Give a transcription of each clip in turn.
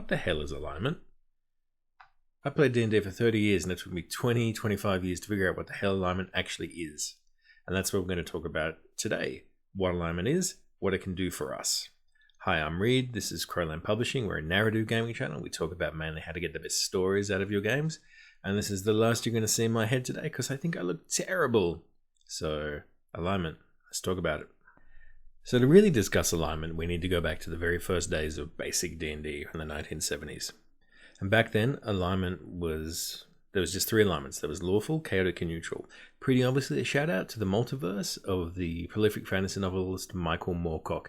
what the hell is alignment? I played D&D for 30 years and it took me 25 years to figure out what the hell alignment actually is. And that's what we're going to talk about today. What alignment is, what it can do for us. Hi, I'm Reed. This is Crowland Publishing. We're a narrative gaming channel. We talk about mainly how to get the best stories out of your games. And this is the last you're going to see in my head today because I think I look terrible. So, alignment. Let's talk about it. So to really discuss alignment, we need to go back to the very first days of basic D&D in the 1970s. And back then, alignment there was just three alignments. There was lawful, chaotic, and neutral. Pretty obviously a shout out to the multiverse of the prolific fantasy novelist Michael Moorcock,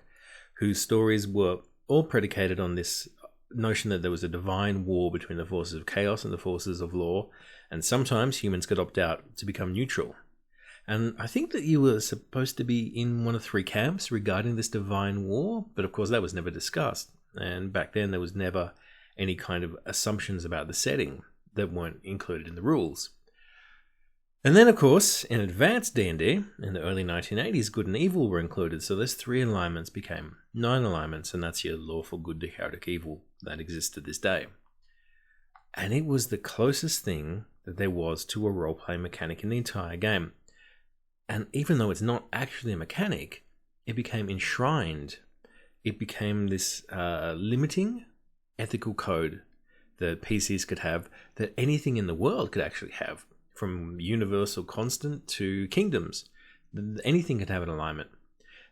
whose stories were all predicated on this notion that there was a divine war between the forces of chaos and the forces of law, and sometimes humans could opt out to become neutral. And I think that you were supposed to be in one of three camps regarding this divine war, but of course that was never discussed. And back then there was never any kind of assumptions about the setting that weren't included in the rules. And then of course, in advanced D&D, in the early 1980s, good and evil were included, so those three alignments became 9 alignments, and that's your lawful good to chaotic evil that exists to this day. And it was the closest thing that there was to a role-playing mechanic in the entire game. And even though it's not actually a mechanic, it became enshrined. It became this limiting ethical code that PCs could have, that anything in the world could actually have, from universal constant to kingdoms. Anything could have an alignment.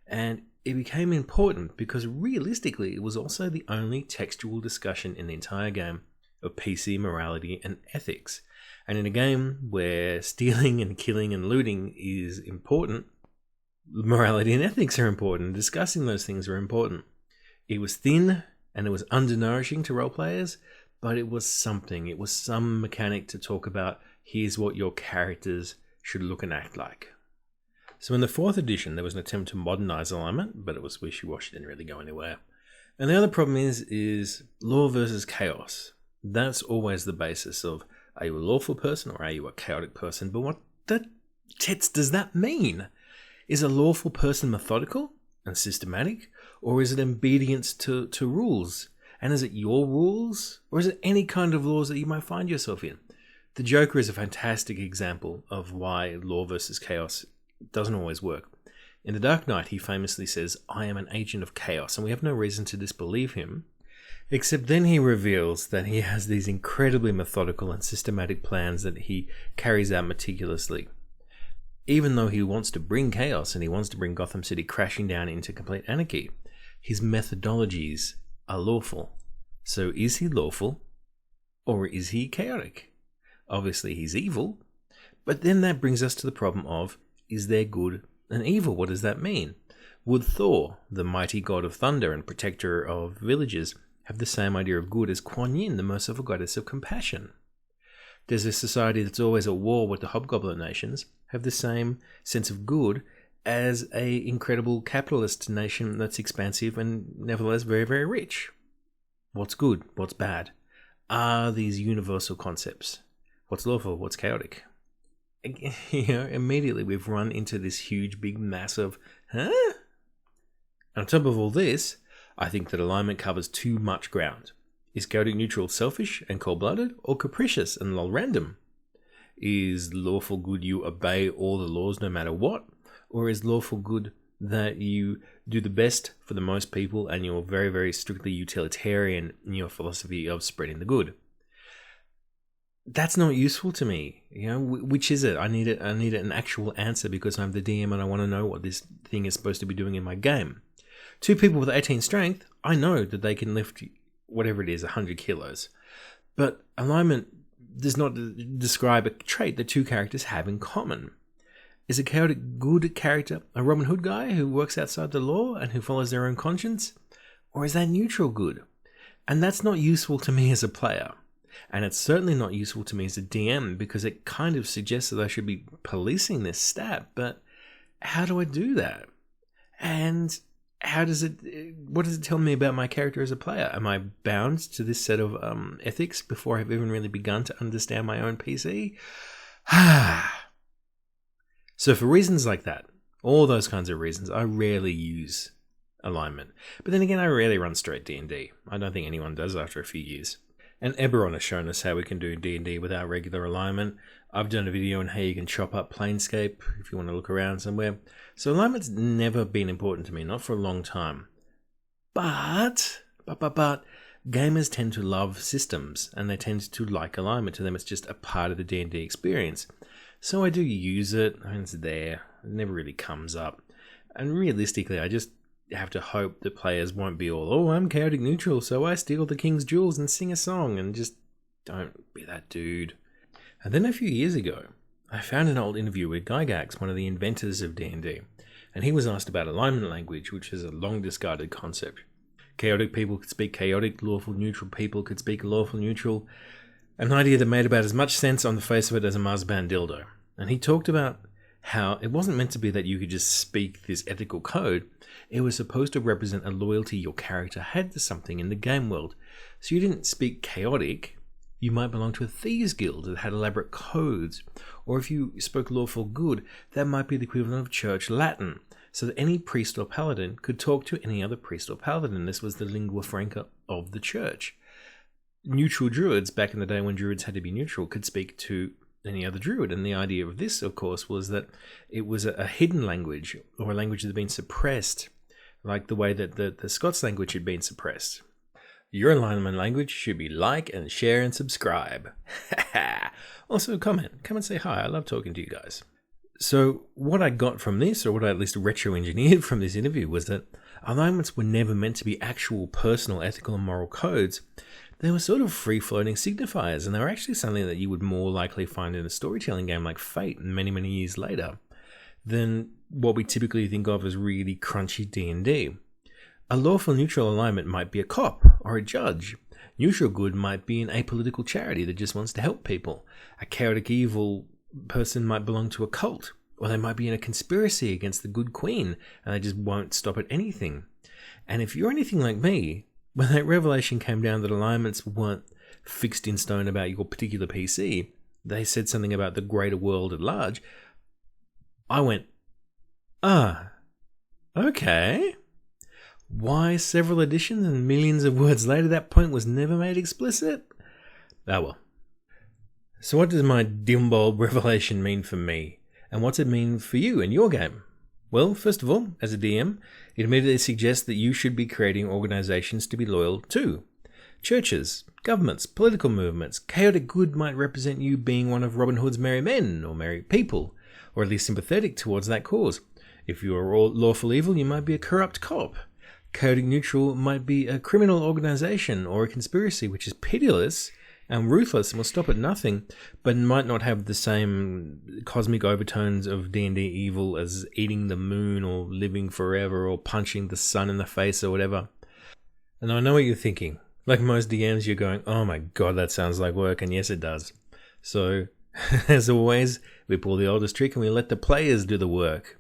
And it became important because realistically, it was also the only textual discussion in the entire game of PC morality and ethics. And in a game where stealing and killing and looting is important, morality and ethics are important. Discussing those things are important. It was thin and it was undernourishing to role players, but it was something. It was some mechanic to talk about. Here's what your characters should look and act like. So in the 4th edition, there was an attempt to modernize alignment, but it was wishy-washy, didn't really go anywhere. And the other problem is law versus chaos. That's always the basis of, are you a lawful person or are you a chaotic person? But what the tits does that mean? Is a lawful person methodical and systematic, or is it obedience to rules? And is it your rules, or is it any kind of laws that you might find yourself in? The Joker is a fantastic example of why law versus chaos doesn't always work. In The Dark Knight, he famously says, I am an agent of chaos, and we have no reason to disbelieve him. Except then he reveals that he has these incredibly methodical and systematic plans that he carries out meticulously. Even though he wants to bring chaos and he wants to bring Gotham City crashing down into complete anarchy, his methodologies are lawful. So is he lawful or is he chaotic? Obviously he's evil, but then that brings us to the problem of, is there good and evil? What does that mean? Would Thor, the mighty god of thunder and protector of villages, have the same idea of good as Kuan Yin, the merciful goddess of compassion? Does a society that's always at war with the hobgoblin nations have the same sense of good as a incredible capitalist nation that's expansive and nevertheless very, very rich? What's good? What's bad? Are these universal concepts? What's lawful? What's chaotic? Immediately we've run into this huge, big, massive, huh? And on top of all this, I think that alignment covers too much ground. Is chaotic neutral selfish and cold-blooded, or capricious and random? Is lawful good you obey all the laws no matter what? Or is lawful good that you do the best for the most people and you're very, very strictly utilitarian in your philosophy of spreading the good? That's not useful to me. Which is it? I need an actual answer because I'm the DM and I want to know what this thing is supposed to be doing in my game. 2 people with 18 strength, I know that they can lift whatever it is, 100 kilos. But alignment does not describe a trait that 2 characters have in common. Is a chaotic good character a Robin Hood guy who works outside the law and who follows their own conscience? Or is that neutral good? And that's not useful to me as a player. And it's certainly not useful to me as a DM because it kind of suggests that I should be policing this stat. But how do I do that? And what does it tell me about my character as a player? Am I bound to this set of ethics before I've even really begun to understand my own PC? So for reasons like that, all those kinds of reasons, I rarely use alignment. But then again, I rarely run straight D&D. I don't think anyone does after a few years. And Eberron has shown us how we can do D&D without regular alignment. I've done a video on how you can chop up Planescape if you want to look around somewhere. So alignment's never been important to me, not for a long time. But gamers tend to love systems, and they tend to like alignment. To them, it's just a part of the D&D experience. So I do use it, and it's there. It never really comes up. And realistically, I just have to hope that players won't be all, oh, I'm chaotic neutral, so I steal the king's jewels and sing a song, and just don't be that dude. And then a few years ago, I found an old interview with Gygax, one of the inventors of D&D, and he was asked about alignment language, which is a long discarded concept. Chaotic people could speak chaotic, lawful neutral people could speak lawful neutral, an idea that made about as much sense on the face of it as a marzipan dildo. And he talked about how it wasn't meant to be that you could just speak this ethical code. It was supposed to represent a loyalty your character had to something in the game world. So you didn't speak chaotic, you might belong to a thieves guild that had elaborate codes. Or if you spoke lawful good, that might be the equivalent of church Latin, so that any priest or paladin could talk to any other priest or paladin. This was the lingua franca of the church. Neutral druids, back in the day when druids had to be neutral, could speak to any other druid, and the idea of this, of course, was that it was a hidden language, or a language that had been suppressed, like the way that the Scots language had been suppressed. Your alignment language should be like and share and subscribe. Also comment, come and say hi, I love talking to you guys. So what I got from this, or what I at least retro-engineered from this interview, was that alignments were never meant to be actual personal, ethical and moral codes. They were sort of free-floating signifiers, and they were actually something that you would more likely find in a storytelling game like Fate many, many years later than what we typically think of as really crunchy D&D. A lawful neutral alignment might be a cop or a judge. Neutral good might be an apolitical charity that just wants to help people. A chaotic evil person might belong to a cult, or they might be in a conspiracy against the good queen, and they just won't stop at anything. And if you're anything like me, when that revelation came down that alignments weren't fixed in stone about your particular PC, they said something about the greater world at large, I went, okay. Why several editions and millions of words later that point was never made explicit? Ah well. So what does my dim bulb revelation mean for me? And what's it mean for you in your game? Well, first of all, as a DM, it immediately suggests that you should be creating organizations to be loyal to. Churches, governments, political movements. Chaotic good might represent you being one of Robin Hood's merry men or merry people, or at least sympathetic towards that cause. If you are lawful evil, you might be a corrupt cop. Chaotic neutral might be a criminal organization or a conspiracy which is pitiless and ruthless and will stop at nothing, but might not have the same cosmic overtones of D&D evil as eating the moon or living forever or punching the sun in the face or whatever. And I know what you're thinking. Like most DMs, you're going, oh my god, that sounds like work, and yes it does. So, as always, we pull the oldest trick and we let the players do the work.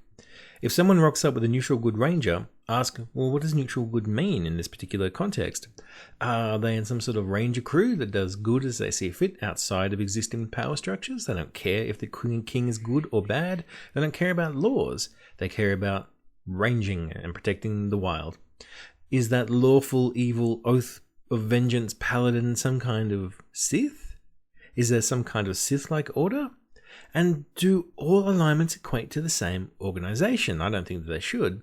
If someone rocks up with a neutral good ranger, ask, well, what does neutral good mean in this particular context? Are they in some sort of ranger crew that does good as they see fit outside of existing power structures? They don't care if the king is good or bad. They don't care about laws. They care about ranging and protecting the wild. Is that lawful evil oath of vengeance paladin some kind of Sith? Is there some kind of Sith-like order? And do all alignments equate to the same organization? I don't think that they should.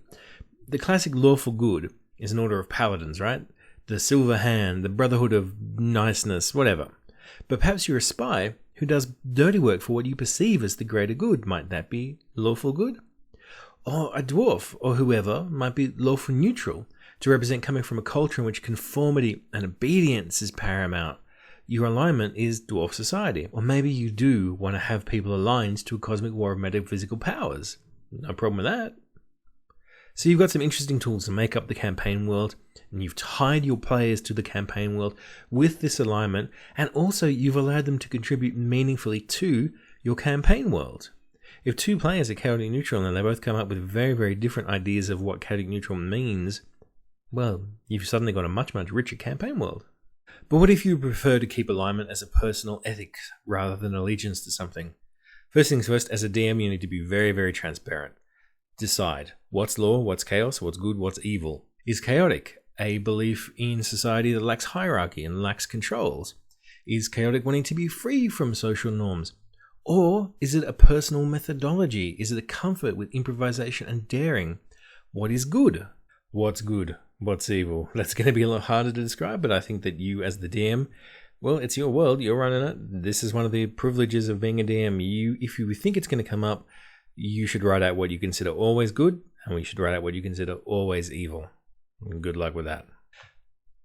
The classic lawful good is an order of paladins, right? The Silver Hand, the Brotherhood of Niceness, whatever. But perhaps you're a spy who does dirty work for what you perceive as the greater good. Might that be lawful good? Or a dwarf, or whoever, might be lawful neutral, to represent coming from a culture in which conformity and obedience is paramount. Your alignment is dwarf society. Or maybe you do want to have people aligned to a cosmic war of metaphysical powers. No problem with that. So you've got some interesting tools to make up the campaign world, and you've tied your players to the campaign world with this alignment, and also you've allowed them to contribute meaningfully to your campaign world. If two players are chaotic neutral and they both come up with very, very different ideas of what chaotic neutral means, well, you've suddenly got a much, much richer campaign world. But what if you prefer to keep alignment as a personal ethic rather than allegiance to something? First things first, as a DM, you need to be very, very transparent. decide what's law, what's chaos, what's good, what's evil. Is chaotic a belief in society that lacks hierarchy and lacks controls? Is chaotic wanting to be free from social norms? Or is it a personal methodology? Is it a comfort with improvisation and daring? What is good? What's good? What's evil? That's going to be a lot harder to describe, but I think that you as the DM, well, it's your world, you're running it. This is one of the privileges of being a DM. If you think it's going to come up, you should write out what you consider always good, and we should write out what you consider always evil. And good luck with that.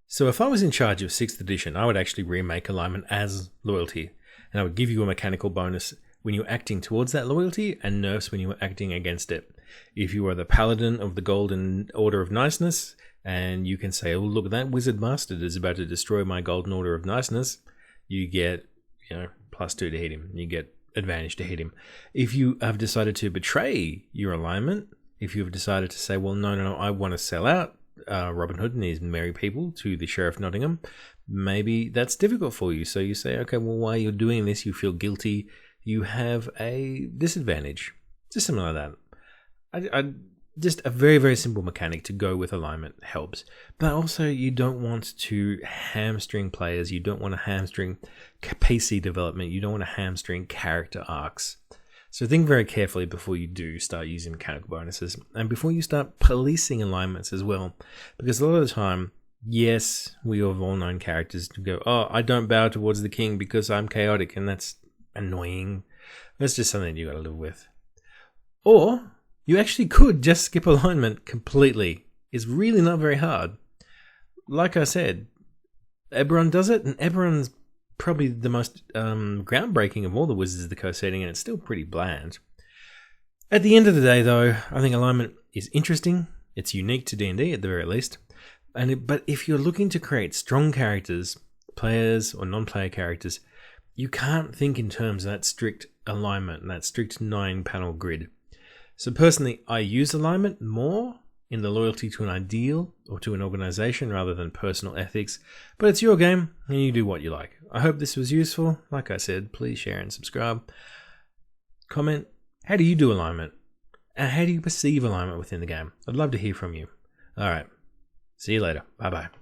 So if I was in charge of 6th edition, I would actually remake alignment as loyalty, and I would give you a mechanical bonus when you're acting towards that loyalty and nerfs when you were acting against it. If you are the paladin of the Golden Order of Niceness, and you can say, oh, look, that wizard bastard is about to destroy my Golden Order of Niceness, you get, +2 to hit him. You get advantage to hit him. If you have decided to betray your alignment, if you have decided to say, well, no, I want to sell out Robin Hood and his merry people to the Sheriff Nottingham, maybe that's difficult for you. So you say, okay, well, while you're doing this, you feel guilty, you have a disadvantage. Just something like that. Just a very, very simple mechanic to go with alignment helps. But also, you don't want to hamstring players. You don't want to hamstring PC development. You don't want to hamstring character arcs. So think very carefully before you do start using mechanical bonuses, and before you start policing alignments as well. Because a lot of the time, yes, we have all known characters to go, oh, I don't bow towards the king because I'm chaotic, and that's annoying. That's just something you got to live with. Or you actually could just skip alignment completely. It's really not very hard. Like I said, Eberron does it, and Eberron's probably the most groundbreaking of all the Wizards of the Coast setting, and it's still pretty bland. At the end of the day, though, I think alignment is interesting. It's unique to D&D at the very least. But if you're looking to create strong characters, players or non-player characters, you can't think in terms of that strict alignment and that strict 9-panel grid. So personally, I use alignment more in the loyalty to an ideal or to an organization rather than personal ethics, but it's your game and you do what you like. I hope this was useful. Like I said, please share and subscribe. Comment, how do you do alignment? And how do you perceive alignment within the game? I'd love to hear from you. Alright, see you later. Bye bye.